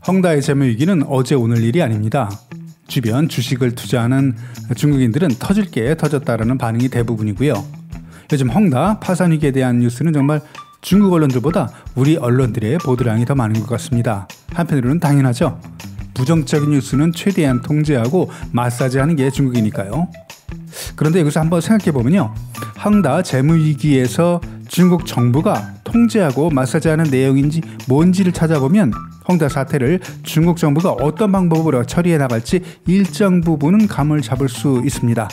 헝다의 재무위기는 어제 오늘 일이 아닙니다. 주변 주식을 투자하는 중국인들은 터질 게 터졌다라는 반응이 대부분이고요. 요즘 헝다 파산 위기에 대한 뉴스는 정말 중국 언론들보다 우리 언론들의 보도량이 더 많은 것 같습니다. 한편으로는 당연하죠. 부정적인 뉴스는 최대한 통제하고 마사지하는 게 중국이니까요. 그런데 여기서 한번 생각해보면요. 헝다 재무위기에서 중국 정부가 통제하고 마사지하는 내용인지 뭔지를 찾아보면 헝다 사태를 중국 정부가 어떤 방법으로 처리해 나갈지 일정 부분은 감을 잡을 수 있습니다.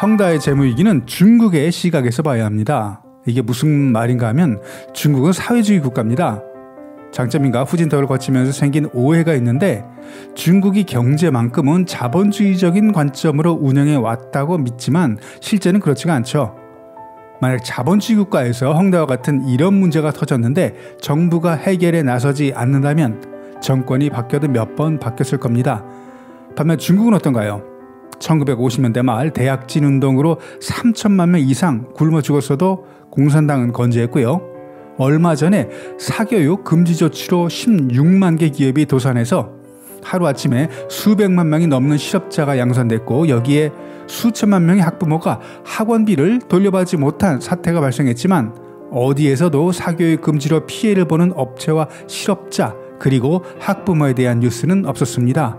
헝다의 재무위기는 중국의 시각에서 봐야 합니다. 이게 무슨 말인가 하면 중국은 사회주의 국가입니다. 장점인가 후진덕을 거치면서 생긴 오해가 있는데 중국이 경제만큼은 자본주의적인 관점으로 운영해 왔다고 믿지만 실제는 그렇지가 않죠. 만약 자본주의 국가에서 헝다와 같은 이런 문제가 터졌는데 정부가 해결에 나서지 않는다면 정권이 바뀌어도 몇 번 바뀌었을 겁니다. 반면 중국은 어떤가요? 1950년대 말 대약진 운동으로 3천만 명 이상 굶어 죽었어도 공산당은 건재했고요. 얼마 전에 사교육 금지 조치로 16만 개 기업이 도산해서 하루아침에 수백만 명이 넘는 실업자가 양산됐고 여기에 수천만 명의 학부모가 학원비를 돌려받지 못한 사태가 발생했지만 어디에서도 사교육 금지로 피해를 보는 업체와 실업자 그리고 학부모에 대한 뉴스는 없었습니다.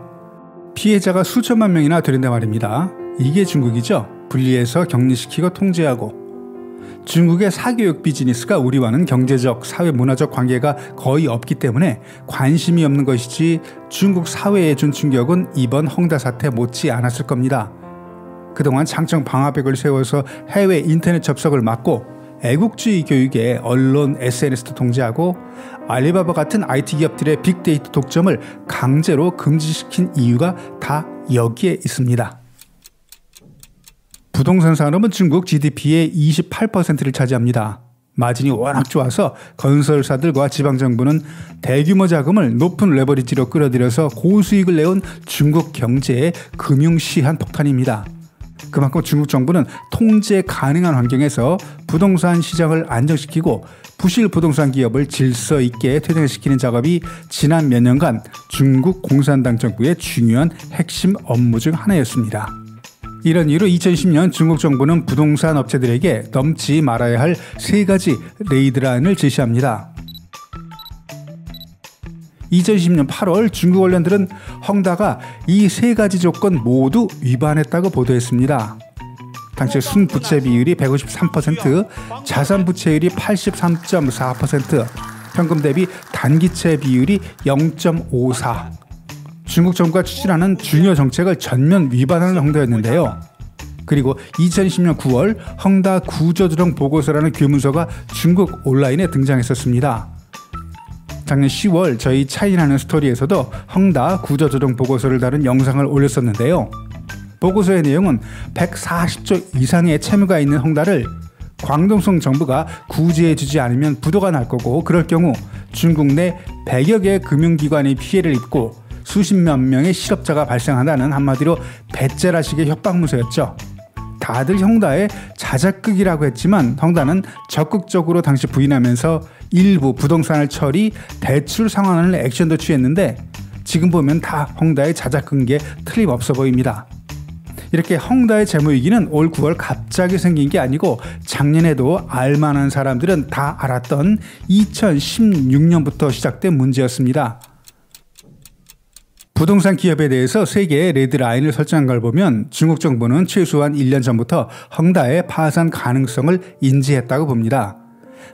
피해자가 수천만 명이나 되는데 말입니다. 이게 중국이죠. 분리해서 격리시키고 통제하고. 중국의 사교육 비즈니스가 우리와는 경제적, 사회, 문화적 관계가 거의 없기 때문에 관심이 없는 것이지 중국 사회에 준 충격은 이번 헝다 사태 못지 않았을 겁니다. 그동안 장청 방화벽을 세워서 해외 인터넷 접속을 막고 애국주의 교육에 언론, SNS도 통제하고 알리바바 같은 IT 기업들의 빅데이터 독점을 강제로 금지시킨 이유가 다 여기에 있습니다. 부동산 산업은 중국 GDP의 28%를 차지합니다. 마진이 워낙 좋아서 건설사들과 지방정부는 대규모 자금을 높은 레버리지로 끌어들여서 고수익을 내온 중국 경제의 금융시한 폭탄입니다. 그만큼 중국 정부는 통제 가능한 환경에서 부동산 시장을 안정시키고 부실 부동산 기업을 질서 있게 퇴장시키는 작업이 지난 몇 년간 중국 공산당 정부의 중요한 핵심 업무 중 하나였습니다. 이런 이유로 2010년 중국 정부는 부동산 업체들에게 넘지 말아야 할 3가지 레이드라인을 제시합니다. 2010년 8월 중국 언론들은 헝다가 이 3가지 조건 모두 위반했다고 보도했습니다. 당시 순부채 비율이 153%, 자산 부채율이 83.4%, 현금 대비 단기채 비율이 0.54. 중국 정부가 추진하는 중요 정책을 전면 위반하는 헝다였는데요. 그리고 2010년 9월 헝다 구조조정 보고서라는 교문서가 중국 온라인에 등장했었습니다. 작년 10월 저희 차이나는 스토리에서도 헝다 구조조정 보고서를 다룬 영상을 올렸었는데요. 보고서의 내용은 140조 이상의 채무가 있는 헝다를 광동성 정부가 구제해주지 않으면 부도가 날 거고 그럴 경우 중국 내 100여 개의 금융기관이 피해를 입고 수십몇 명의 실업자가 발생한다는 한마디로 배째라식의 협박문서였죠. 다들 헝다의 자작극이라고 했지만 헝다는 적극적으로 당시 부인하면서 일부 부동산을 처리, 대출 상환하는 액션도 취했는데 지금 보면 다 헝다의 자작극인 게 틀림없어 보입니다. 이렇게 헝다의 재무위기는 올 9월 갑자기 생긴 게 아니고 작년에도 알만한 사람들은 다 알았던 2016년부터 시작된 문제였습니다. 부동산 기업에 대해서 3개의 레드라인을 설정한 걸 보면 중국 정부는 최소한 1년 전부터 헝다의 파산 가능성을 인지했다고 봅니다.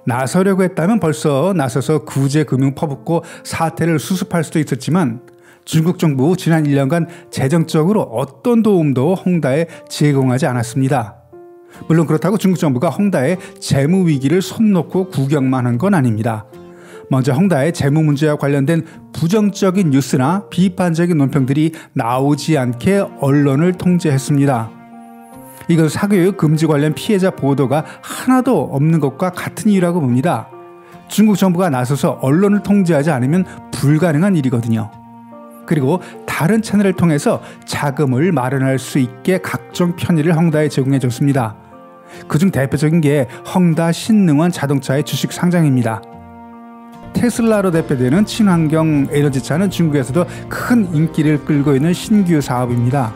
나서려고 했다면 벌써 나서서 구제 금융 퍼붓고 사태를 수습할 수도 있었지만 중국 정부 지난 1년간 재정적으로 어떤 도움도 헝다에 제공하지 않았습니다. 물론 그렇다고 중국 정부가 헝다의 재무 위기를 손 놓고 구경만 한 건 아닙니다. 먼저 헝다의 재무 문제와 관련된 부정적인 뉴스나 비판적인 논평들이 나오지 않게 언론을 통제했습니다. 이건 사교육 금지 관련 피해자 보도가 하나도 없는 것과 같은 이유라고 봅니다. 중국 정부가 나서서 언론을 통제하지 않으면 불가능한 일이거든요. 그리고 다른 채널을 통해서 자금을 마련할 수 있게 각종 편의를 헝다에 제공해 줬습니다. 그중 대표적인 게 헝다 신능원 자동차의 주식 상장입니다. 테슬라로 대표되는 친환경 에너지차는 중국에서도 큰 인기를 끌고 있는 신규 사업입니다.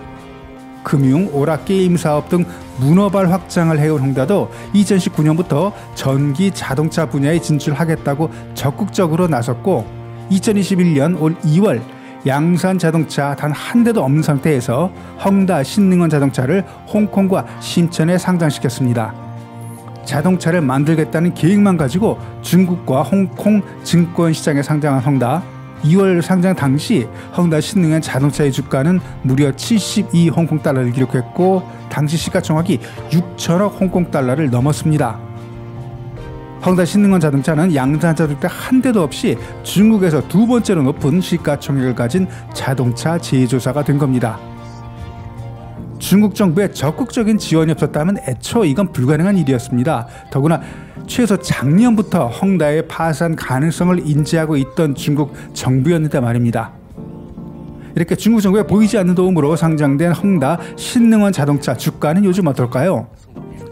금융, 오락, 게임 사업 등 문어발 확장을 해온 헝다도 2019년부터 전기 자동차 분야에 진출하겠다고 적극적으로 나섰고 2021년 올 2월 양산 자동차 단 한 대도 없는 상태에서 헝다 신능원 자동차를 홍콩과 심천에 상장시켰습니다. 자동차를 만들겠다는 계획만 가지고 중국과 홍콩 증권시장에 상장한 헝다. 2월 상장 당시 헝다 신능원 자동차의 주가는 무려 72 홍콩 달러를 기록했고 당시 시가총액이 6천억 홍콩 달러를 넘었습니다. 헝다 신능원 자동차는 양산 자동차 한 대도 없이 중국에서 두 번째로 높은 시가총액을 가진 자동차 제조사가 된 겁니다. 중국 정부의 적극적인 지원이 없었다면 애초 이건 불가능한 일이었습니다. 더구나 최소 작년부터 헝다의 파산 가능성을 인지하고 있던 중국 정부였는데 말입니다. 이렇게 중국 정부에 보이지 않는 도움으로 상장된 헝다 신능원 자동차 주가는 요즘 어떨까요?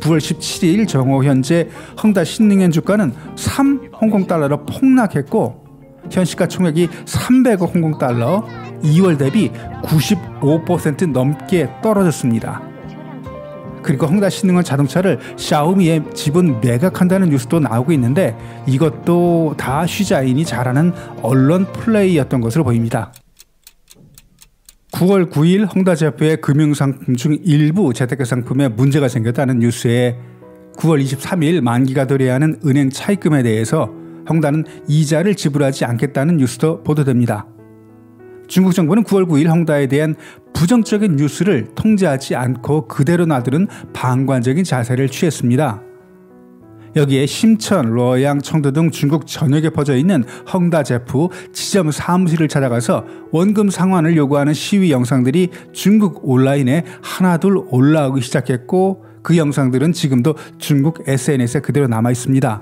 9월 17일 정오 현재 헝다 신능원 주가는 3 홍콩 달러로 폭락했고 현 시가총액이 300억 홍콩 달러, 2월 대비 95% 넘게 떨어졌습니다. 그리고 헝다 신능원 자동차를 샤오미에 지분 매각한다는 뉴스도 나오고 있는데 이것도 다 슈자인이 잘하는 언론 플레이였던 것으로 보입니다. 9월 9일 헝다 제프의 금융상품 중 일부 재테크 상품에 문제가 생겼다는 뉴스에 9월 23일 만기가 도래야 하는 은행 차입금에 대해서 헝다는 이자를 지불하지 않겠다는 뉴스도 보도됩니다. 중국 정부는 9월 9일 헝다에 대한 부정적인 뉴스를 통제하지 않고 그대로 놔두는 방관적인 자세를 취했습니다. 여기에 심천, 러양, 청도 등 중국 전역에 퍼져 있는 헝다 제프 지점 사무실을 찾아가서 원금 상환을 요구하는 시위 영상들이 중국 온라인에 하나둘 올라오기 시작했고 그 영상들은 지금도 중국 SNS에 그대로 남아 있습니다.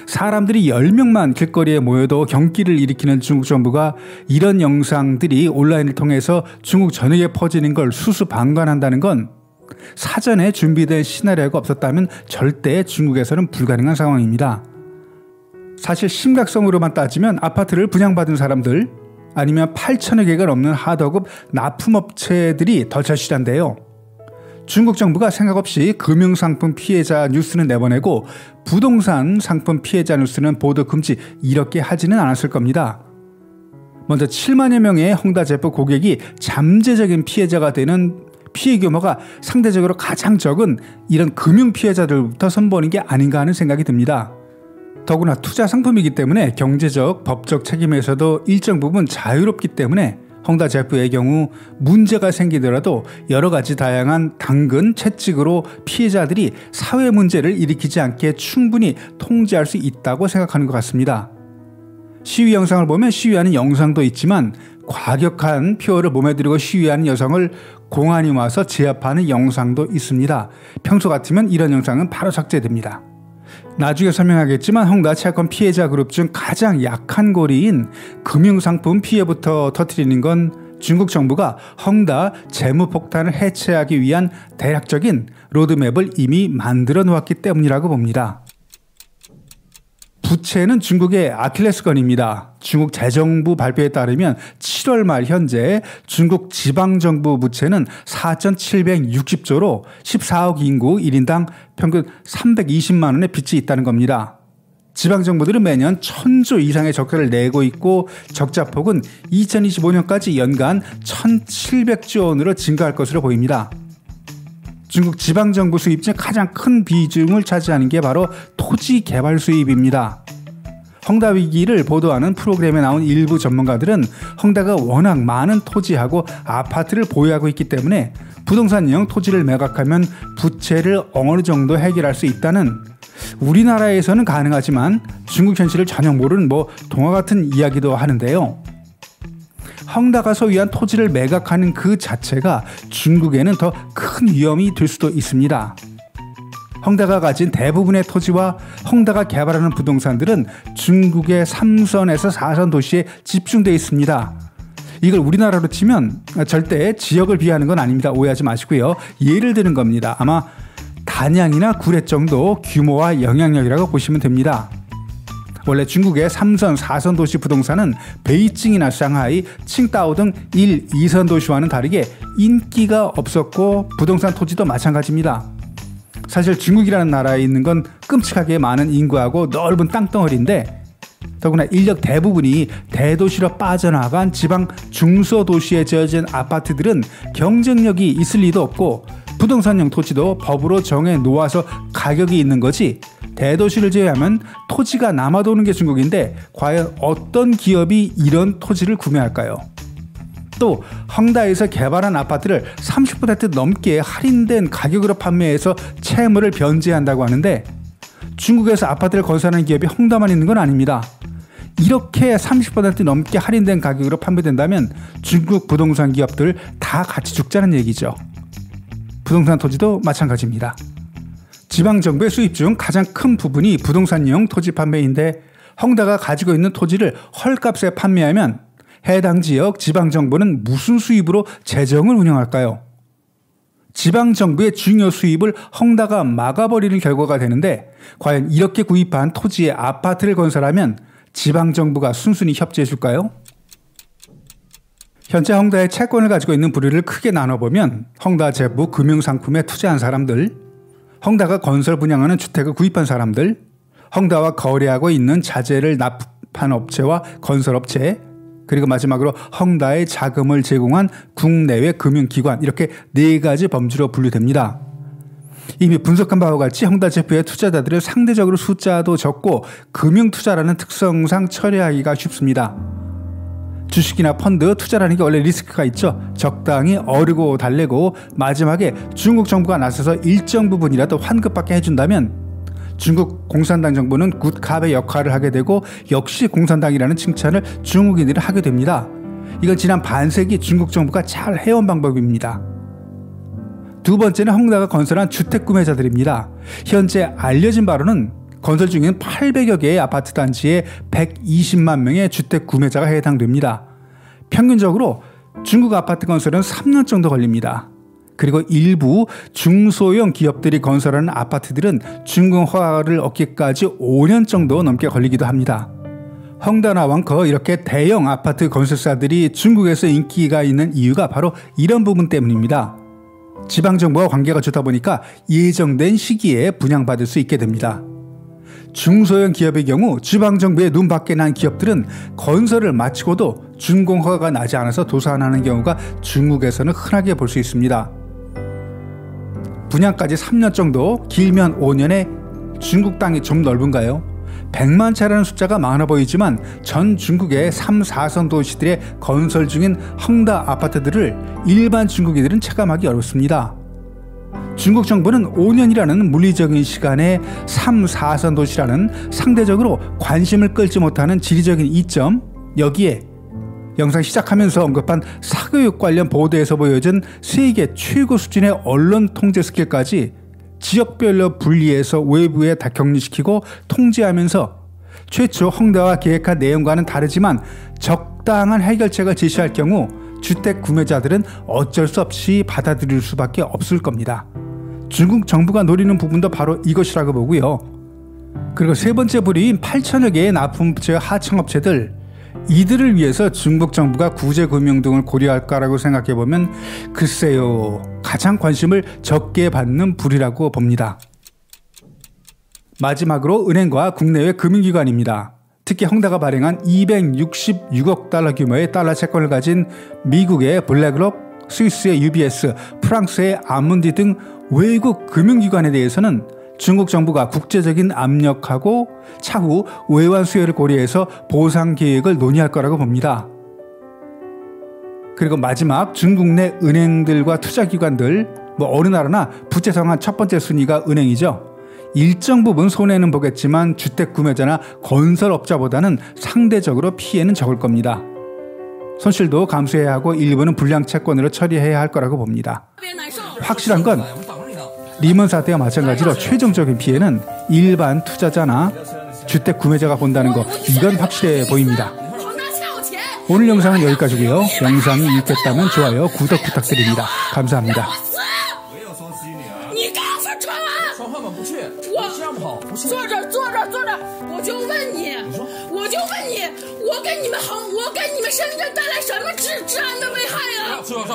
사람들이 10명만 길거리에 모여도 경기를 일으키는 중국 정부가 이런 영상들이 온라인을 통해서 중국 전역에 퍼지는 걸 수수방관한다는 건 사전에 준비된 시나리오가 없었다면 절대 중국에서는 불가능한 상황입니다. 사실 심각성으로만 따지면 아파트를 분양받은 사람들 아니면 8천여 개가 넘는 하도급 납품업체들이 더 절실한데요. 중국 정부가 생각 없이 금융상품 피해자 뉴스는 내보내고 부동산 상품 피해자 뉴스는 보도 금지 이렇게 하지는 않았을 겁니다. 먼저 7만여 명의 헝다 제프 고객이 잠재적인 피해자가 되는 피해 규모가 상대적으로 가장 적은 이런 금융 피해자들부터 선보이는 게 아닌가 하는 생각이 듭니다. 더구나 투자 상품이기 때문에 경제적, 법적 책임에서도 일정 부분 자유롭기 때문에 헝다 제프의 경우 문제가 생기더라도 여러 가지 다양한 당근, 채찍으로 피해자들이 사회 문제를 일으키지 않게 충분히 통제할 수 있다고 생각하는 것 같습니다. 시위 영상을 보면 시위하는 영상도 있지만 과격한 표어를 몸에 들이고 시위하는 여성을 공안이 와서 제압하는 영상도 있습니다. 평소 같으면 이런 영상은 바로 삭제됩니다. 나중에 설명하겠지만 헝다 채권 피해자 그룹 중 가장 약한 고리인 금융상품 피해부터 터뜨리는 건 중국 정부가 헝다 재무폭탄을 해체하기 위한 대략적인 로드맵을 이미 만들어 놓았기 때문이라고 봅니다. 부채는 중국의 아킬레스건입니다. 중국 재정부 발표에 따르면 7월 말 현재 중국 지방정부 부채는 4,760조로 14억 인구 1인당 평균 320만 원의 빚이 있다는 겁니다. 지방정부들은 매년 1,000조 이상의 적자를 내고 있고 적자폭은 2025년까지 연간 1,700조 원으로 증가할 것으로 보입니다. 중국 지방정부 수입 중 가장 큰 비중을 차지하는 게 바로 토지 개발 수입입니다. 헝다 위기를 보도하는 프로그램에 나온 일부 전문가들은 헝다가 워낙 많은 토지하고 아파트를 보유하고 있기 때문에 부동산형 토지를 매각하면 부채를 어느 정도 해결할 수 있다는 우리나라에서는 가능하지만 중국 현실을 전혀 모르는 동화 같은 이야기도 하는데요. 헝다가 소유한 토지를 매각하는 그 자체가 중국에는 더 큰 위험이 될 수도 있습니다. 헝다가 가진 대부분의 토지와 헝다가 개발하는 부동산들은 중국의 3선에서 4선 도시에 집중되어 있습니다. 이걸 우리나라로 치면 절대 지역을 비하하는 건 아닙니다. 오해하지 마시고요. 예를 드는 겁니다. 아마 단양이나 구례 정도 규모와 영향력이라고 보시면 됩니다. 원래 중국의 3선, 4선 도시 부동산은 베이징이나 상하이, 칭다오 등 1, 2선 도시와는 다르게 인기가 없었고 부동산 토지도 마찬가지입니다. 사실 중국이라는 나라에 있는 건 끔찍하게 많은 인구하고 넓은 땅덩어리인데 더구나 인력 대부분이 대도시로 빠져나간 지방 중소도시에 지어진 아파트들은 경쟁력이 있을 리도 없고 부동산용 토지도 법으로 정해 놓아서 가격이 있는 거지 대도시를 제외하면 토지가 남아도는 게 중국인데 과연 어떤 기업이 이런 토지를 구매할까요? 또 헝다이에서 개발한 아파트를 30% 넘게 할인된 가격으로 판매해서 채무를 변제한다고 하는데 중국에서 아파트를 건설하는 기업이 헝다만 있는 건 아닙니다. 이렇게 30% 넘게 할인된 가격으로 판매된다면 중국 부동산 기업들 다 같이 죽자는 얘기죠. 부동산 토지도 마찬가지입니다. 지방정부의 수입 중 가장 큰 부분이 부동산용 토지 판매인데 헝다가 가지고 있는 토지를 헐값에 판매하면 해당 지역 지방정부는 무슨 수입으로 재정을 운영할까요? 지방정부의 중요 수입을 헝다가 막아버리는 결과가 되는데 과연 이렇게 구입한 토지에 아파트를 건설하면 지방정부가 순순히 협조해 줄까요? 현재 헝다의 채권을 가지고 있는 부류를 크게 나눠보면 헝다 재부 금융상품에 투자한 사람들, 헝다가 건설 분양하는 주택을 구입한 사람들, 헝다와 거래하고 있는 자재를 납품한 업체와 건설업체, 그리고 마지막으로 헝다에 자금을 제공한 국내외 금융기관 이렇게 4가지 범주로 분류됩니다. 이미 분석한 바와 같이 헝다 재부의 투자자들은 상대적으로 숫자도 적고 금융투자라는 특성상 처리하기가 쉽습니다. 주식이나 펀드 투자라는 게 원래 리스크가 있죠. 적당히 어르고 달래고 마지막에 중국 정부가 나서서 일정 부분이라도 환급받게 해준다면 중국 공산당 정부는 굿캅의 역할을 하게 되고 역시 공산당이라는 칭찬을 중국인들이 하게 됩니다. 이건 지난 반세기 중국 정부가 잘 해온 방법입니다. 두 번째는 헝다가 건설한 주택 구매자들입니다. 현재 알려진 바로는 건설 중인 800여 개의 아파트 단지에 120만 명의 주택 구매자가 해당됩니다. 평균적으로 중국 아파트 건설은 3년 정도 걸립니다. 그리고 일부 중소형 기업들이 건설하는 아파트들은 준공 허가를 얻기까지 5년 정도 넘게 걸리기도 합니다. 헝다나 왕커 이렇게 대형 아파트 건설사들이 중국에서 인기가 있는 이유가 바로 이런 부분 때문입니다. 지방정부와 관계가 좋다 보니까 예정된 시기에 분양받을 수 있게 됩니다. 중소형 기업의 경우 지방정부의 눈밖에 난 기업들은 건설을 마치고도 준공 허가가 나지 않아서 도산하는 경우가 중국에서는 흔하게 볼 수 있습니다. 분양까지 3년 정도, 길면 5년에 중국 땅이 좀 넓은가요? 100만 채라는 숫자가 많아 보이지만 전 중국의 3, 4선 도시들의 건설 중인 헝다 아파트들을 일반 중국인들은 체감하기 어렵습니다. 중국 정부는 5년이라는 물리적인 시간에 3, 4선 도시라는 상대적으로 관심을 끌지 못하는 지리적인 이점, 여기에 영상 시작하면서 언급한 사교육 관련 보도에서 보여준 세계 최고 수준의 언론 통제 스킬까지 지역별로 분리해서 외부에 다 격리시키고 통제하면서 최초 헝다와 계획한 내용과는 다르지만 적당한 해결책을 제시할 경우 주택 구매자들은 어쩔 수 없이 받아들일 수밖에 없을 겁니다. 중국 정부가 노리는 부분도 바로 이것이라고 보고요. 그리고 세 번째 부류인 8천여 개의 납품업체 하청업체들, 이들을 위해서 중국 정부가 구제금융 등을 고려할까라고 생각해보면 글쎄요, 가장 관심을 적게 받는 부류라고 봅니다. 마지막으로 은행과 국내외 금융기관입니다. 특히 헝다가 발행한 266억 달러 규모의 달러 채권을 가진 미국의 블랙록, 스위스의 UBS, 프랑스의 아문디 등 외국 금융기관에 대해서는 중국 정부가 국제적인 압력하고 차후 외환 수요를 고려해서 보상 계획을 논의할 거라고 봅니다. 그리고 마지막 중국 내 은행들과 투자기관들, 어느 나라나 부채 상환 첫 번째 순위가 은행이죠. 일정 부분 손해는 보겠지만 주택 구매자나 건설업자보다는 상대적으로 피해는 적을 겁니다. 손실도 감수해야 하고 일부는 불량 채권으로 처리해야 할 거라고 봅니다. 확실한 건 리먼 사태와 마찬가지로 최종적인 피해는 일반 투자자나 주택 구매자가 본다는 거, 이건 확실해 보입니다. 오늘 영상은 여기까지고요. 영상이 유익했다면 좋아요, 구독 부탁드립니다. 감사합니다. 不去，我这样不好，不去。坐着，我就问你，我给你们深圳带来什么治安的危害呀？崔老师。